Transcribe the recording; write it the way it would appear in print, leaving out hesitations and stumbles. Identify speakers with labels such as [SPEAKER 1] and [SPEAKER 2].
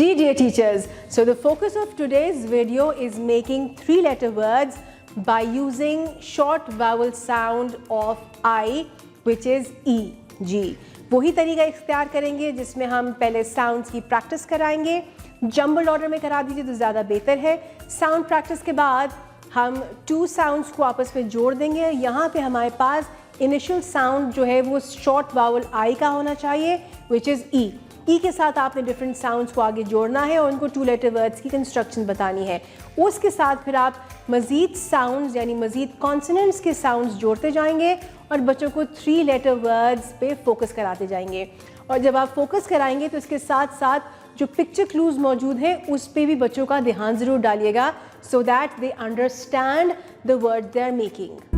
[SPEAKER 1] G dear teachers, so the focus of today's video is making 3-letter words by using short vowel sound of I, which is E, G. वही तरीका इख्तियार करेंगे जिसमें हम पहले sounds की practice कराएंगे. जंबल ऑर्डर में करा दीजिए तो ज़्यादा बेहतर है. साउंड प्रैक्टिस के बाद हम 2 साउंड्स को आपस में जोड़ देंगे. यहाँ पे हमारे पास इनिशियल साउंड जो है वो शॉर्ट वावल आई का होना चाहिए, विच इज़ ई. ई के साथ आपने डिफरेंट साउंड्स को आगे जोड़ना है और उनको 2-letter वर्ड्स की कंस्ट्रक्शन बतानी है. उसके साथ फिर आप मज़ीद साउंड्स यानी मज़ीद कॉन्सोनेंट्स के साउंड्स जोड़ते जाएंगे और बच्चों को 3-letter वर्ड्स पे फोकस कराते जाएंगे. और जब आप फोकस कराएंगे तो इसके साथ साथ जो पिक्चर क्लूज मौजूद हैं उस पे भी बच्चों का ध्यान ज़रूर डालिएगा, so that they understand the word they are making.